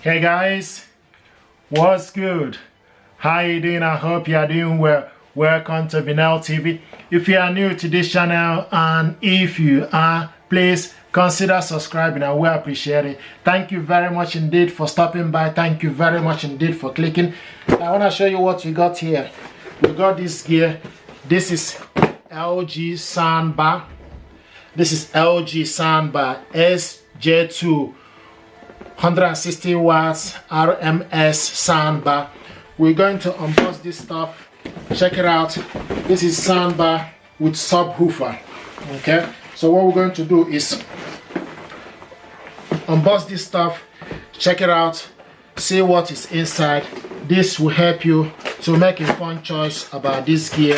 Hey guys, what's good? How you doing? I hope you are doing well. Welcome to Vinyl TV. If you are new to this channel and if you are, please consider subscribing. I will appreciate it. Thank you very much indeed for stopping by. Thank you very much indeed for clicking. I want to show you what we got here. We got this gear. This is LG Soundbar. This is LG Soundbar SJ2 160 watts RMS soundbar. We're going to unbox this stuff. Check it out. This is soundbar with subwoofer. Okay, so what we're going to do is unbox this stuff, check it out, see what is inside. This will help you to make a fun choice about this gear.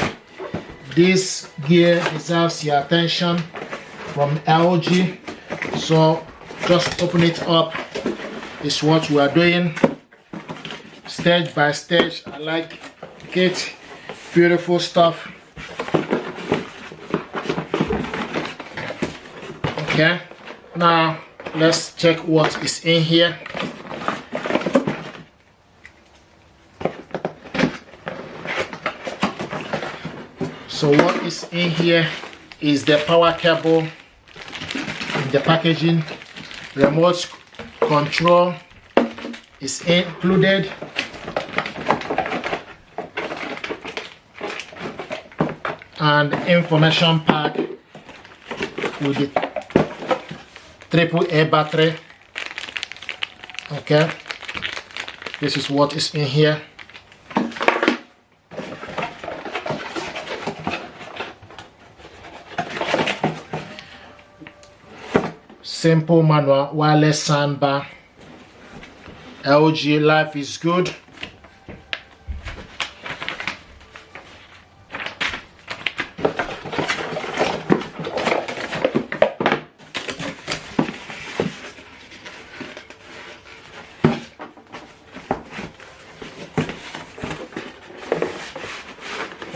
This gear deserves your attention from LG, so just open it up. Is what we are doing stage by stage. I like it. Beautiful stuff. Okay, now let's check what is in here. So what is in here is the power cable in the packaging. Remote control is included. And information pack with the AAA battery. Okay, this is what is in here. Simple manual wireless soundbar. LG, life is good.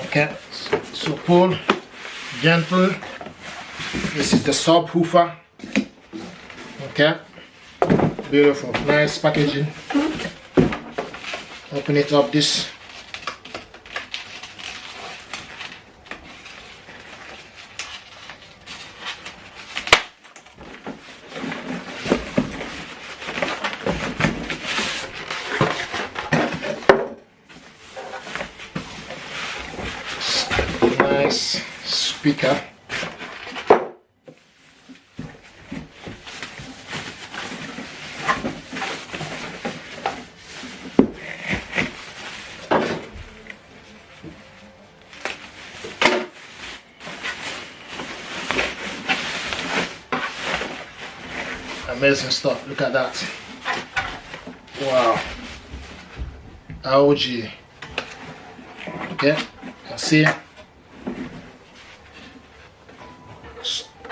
Okay, so pull gentle. This is the subwoofer. Okay, beautiful, nice packaging. Open it up. This nice speaker. Amazing stuff. Look at that. Wow. LG. Okay, you can see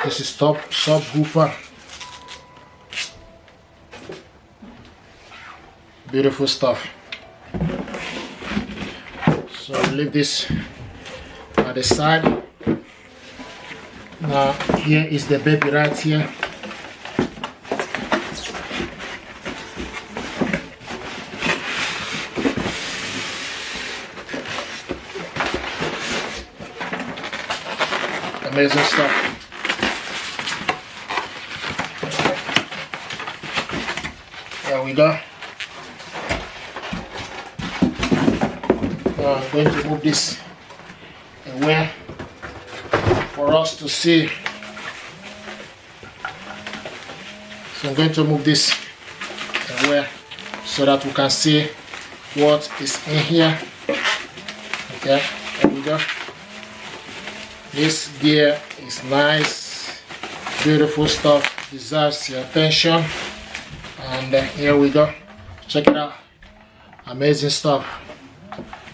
this is subwoofer. Beautiful stuff. So leave this at the side. Now here is the baby right here. Amazing stuff. There we go. I'm going to move this away for us to see. So I'm going to move this away so that we can see what is in here. Okay, there we go. This gear is nice, beautiful stuff, deserves your attention. And here we go. Check it out. Amazing stuff.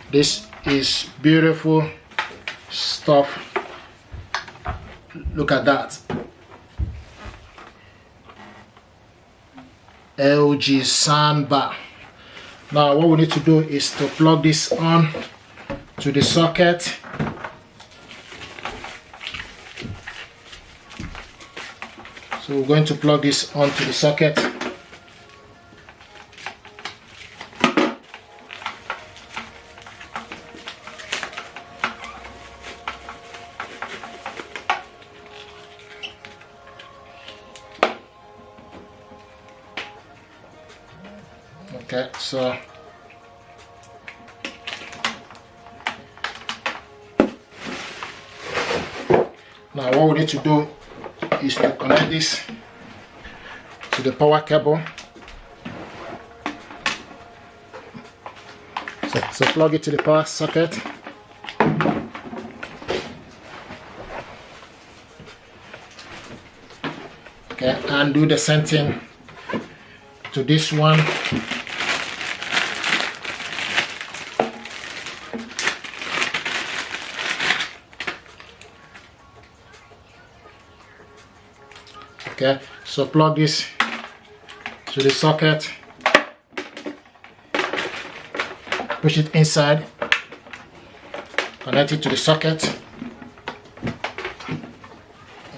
This is beautiful stuff. Look at that. LG soundbar. Now what we need to do is to plug this on to the socket. So we're going to plug this onto the socket. Okay, so now what we need to do is to connect this to the power cable. So plug it to the power socket. Okay, and do the same thing to this one. Okay, so plug this to the socket, push it inside, connect it to the socket.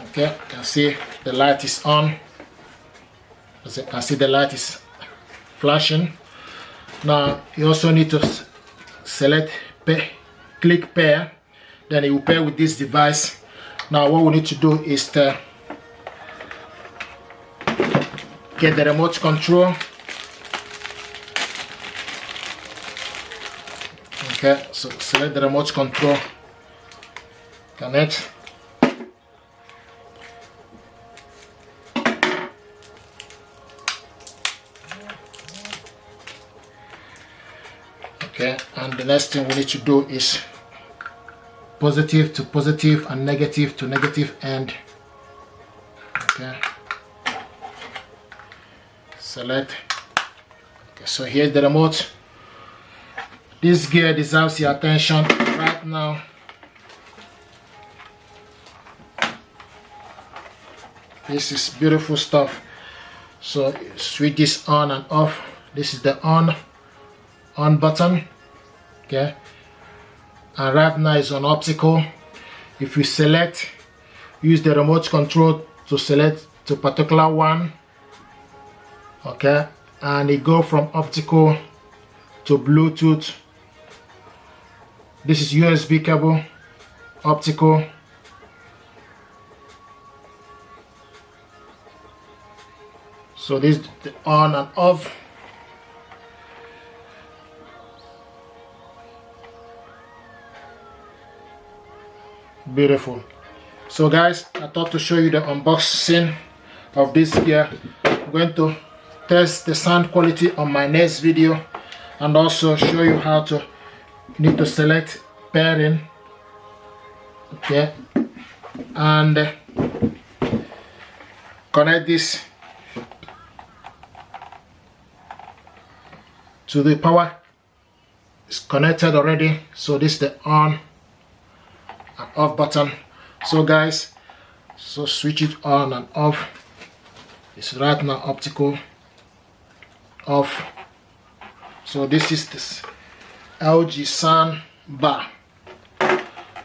Okay, you can see the light is on. As you can see, the light is flashing. Now you also need to select click pair, then it will pair with this device. Now what we need to do is to get the remote control. Okay, so select the remote control, connect. Okay, and the next thing we need to do is positive to positive and negative to negative end. Okay, select. Okay, so here's the remote. This gear deserves your attention right now. This is beautiful stuff. So switch this on and off. This is the on button. Okay, and right now it's on optical. If you select, use the remote control to select to particular one. Okay, and it go from optical to Bluetooth. This is USB cable, optical. So this is the on and off. Beautiful. So guys, I thought to show you the unboxing of this gear. I'm going to test the sound quality on my next video, and also show you how to need to select pairing. Okay, and connect this to the power. It's connected already, so this is the on and off button. So guys, so switch it on and off. It's right now optical off. So this is this LG Soundbar.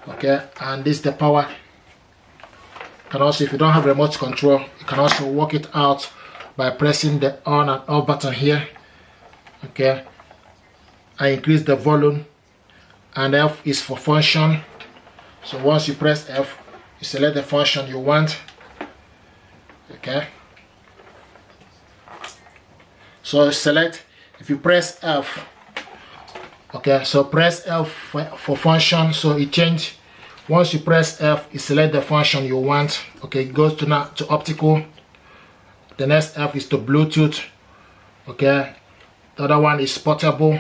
Okay, and this is the power. You can also, if you don't have remote control, you can also work it out by pressing the on and off button here. Okay, I increase the volume, and F is for function. So once you press F, you select the function you want. Okay, so select, if you press F, okay, so press F for function, so it change. Once you press F, you select the function you want. Okay, it goes to now to optical. The next F is to Bluetooth. Okay, the other one is portable.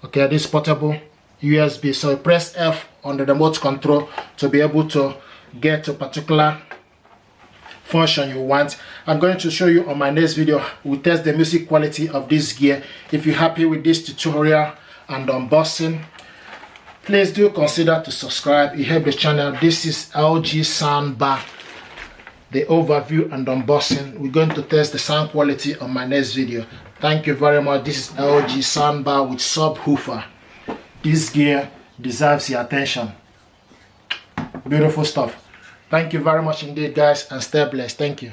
Okay, this is portable USB. So you press F on the remote control to be able to get a particular function you want. I'm going to show you on my next video. We'll test the music quality of this gear. If you're happy with this tutorial and unboxing, please do consider to subscribe. You help the channel. This is LG Soundbar, the overview and unboxing. We're going to test the sound quality on my next video. Thank you very much. This is LG Soundbar with subwoofer. This gear deserves your attention. Beautiful stuff. Thank you very much indeed, guys, and stay blessed. Thank you.